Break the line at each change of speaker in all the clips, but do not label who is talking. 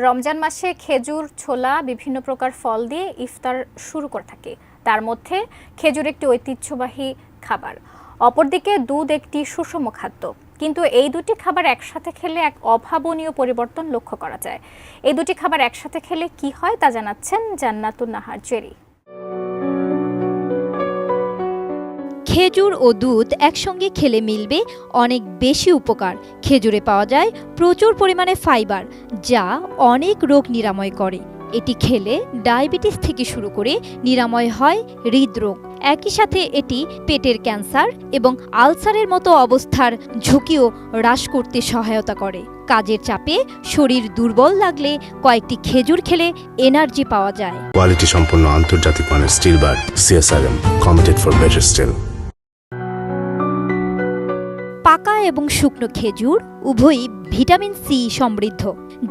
রমজান মাসে খেজুর, ছোলা, বিভিন্ন প্রকার ফল দিয়ে ইফতার শুরু করে থাকে। তার মধ্যে খেজুর একটি ঐতিহ্যবাহী খাবার, অপরদিকে দুধ একটি সুষম খাদ্য। কিন্তু এই দুটি খাবার একসাথে খেলে এক অভাবনীয় পরিবর্তন লক্ষ্য করা যায়। এই দুটি খাবার একসাথে খেলে কি হয় তা জানাচ্ছেন জান্নাতুন নাহার জেরি।
খেজুর ও দুধ একসঙ্গে খেলে মিলবে অনেক বেশি উপকার। খেজুরে পাওয়া যায় প্রচুর পরিমাণে ফাইবার, যা অনেক রোগ নিরাময় করে। এটি খেলে ডায়াবেটিস থেকে শুরু করে নিরাময় হয় হৃদরোগ। একই সাথে এটি পেটের ক্যান্সার এবং আলসারের মতো অবস্থার ঝুঁকিও হ্রাস করতে সহায়তা করে। কাজের চাপে শরীর দুর্বল লাগলে কয়েকটি খেজুর খেলে এনার্জি পাওয়া যায়।
কোয়ালিটি সম্পন্ন আন্তর্জাতিক মানের still bar CSRM, committed for better still.
পাকা এবং শুকনো খেজুর উভয়ই ভিটামিন সি সমৃদ্ধ,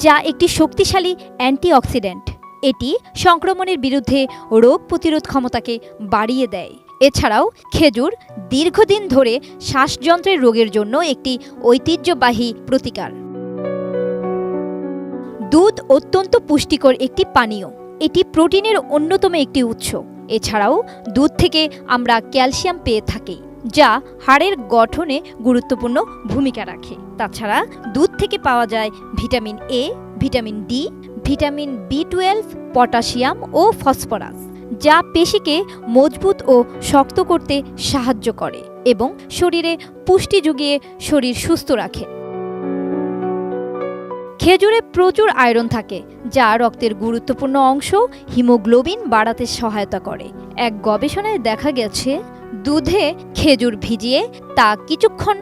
যা একটি শক্তিশালী অ্যান্টিঅক্সিডেন্ট। এটি সংক্রমণের বিরুদ্ধে রোগ প্রতিরোধ ক্ষমতাকে বাড়িয়ে দেয়। এছাড়াও খেজুর দীর্ঘদিন ধরে শ্বাসযন্ত্রের রোগের জন্য একটি ঐতিহ্যবাহী প্রতিকার। দুধ অত্যন্ত পুষ্টিকর একটি পানীয়। এটি প্রোটিনের অন্যতম একটি উৎস। এছাড়াও দুধ থেকে আমরা ক্যালসিয়াম পেয়ে থাকি, যা হাড়ের গঠনে গুরুত্বপূর্ণ ভূমিকা রাখে। তাছাড়া দুধ থেকে পাওয়া যায় vitamin A, vitamin D, vitamin B12, potassium ও ফসফরাস, যা পেশিকে মজবুত ও শক্ত করতে সাহায্য করে এবং শরীরে পুষ্টি যুগিয়ে শরীর সুস্থ রাখে। খেজুরে প্রচুর আয়রন থাকে, যা রক্তের গুরুত্বপূর্ণ অংশ হিমোগ্লোবিন বাড়াতে সহায়তা করে। এক গবেষণায় দেখা গেছে, দুধে খেজুর ভিজিয়ে তা কিছুক্ষণ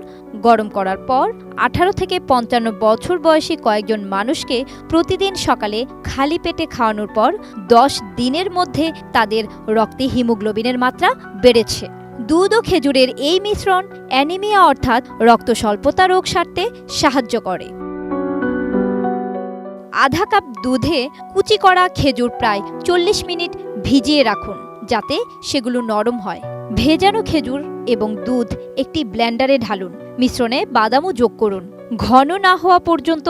গরম করার পর 18 থেকে 55 বছর বয়সী কয়েকজন মানুষকে প্রতিদিন সকালে খালি পেটে খাওয়ানোর পর 10 দিনের মধ্যে তাদের রক্তে হিমোগ্লোবিনের মাত্রা বেড়েছে। দুধ ও খেজুরের এই মিশ্রণ অ্যানিমিয়া অর্থাৎ রক্ত স্বল্পতা রোগ সারতে সাহায্য করে। আধা কাপ দুধে কুচি করা খেজুর প্রায় 40 মিনিট ভিজিয়ে রাখুন, যাতে সেগুলো নরম হয়। ভেজানো খেজুর এবং দুধ একটি ব্লেন্ডারে ঢালুন। মিশ্রণে বাদামও যোগ করুন। ঘন না হওয়া পর্যন্ত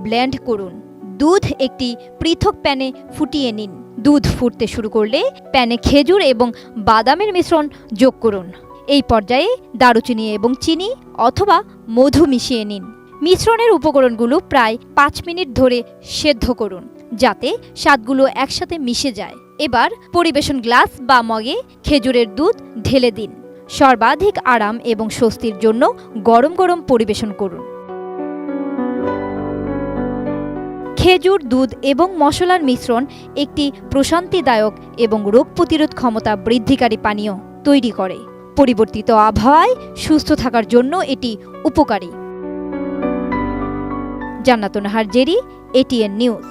ব্লেন্ড করুন। দুধ একটি পৃথক প্যানে ফুটিয়ে নিন। দুধ ফুটতে শুরু করলে প্যানে খেজুর এবং বাদামের মিশ্রণ যোগ করুন। এই পর্যায়ে দারুচিনি এবং চিনি অথবা মধু মিশিয়ে নিন। মিশ্রণের উপকরণগুলো প্রায় 5 মিনিট ধরে সেদ্ধ করুন, যাতে স্বাদগুলো একসাথে মিশে যায়। এবার পরিবেশন গ্লাস বা মগে খেজুরের দুধ ঢেলে দিন। সর্বাধিক আরাম এবং স্বস্তির জন্য গরম গরম পরিবেশন করুন। খেজুর, দুধ এবং মশলার মিশ্রণ একটি প্রশান্তিদায়ক এবং রোগ প্রতিরোধ ক্ষমতা বৃদ্ধিকারী পানীয় তৈরি করে। পরিবর্তিত আবহাওয়ায় সুস্থ থাকার জন্য এটি উপকারী। জান্নাতুন নাহার জেরি, ATN নিউজ।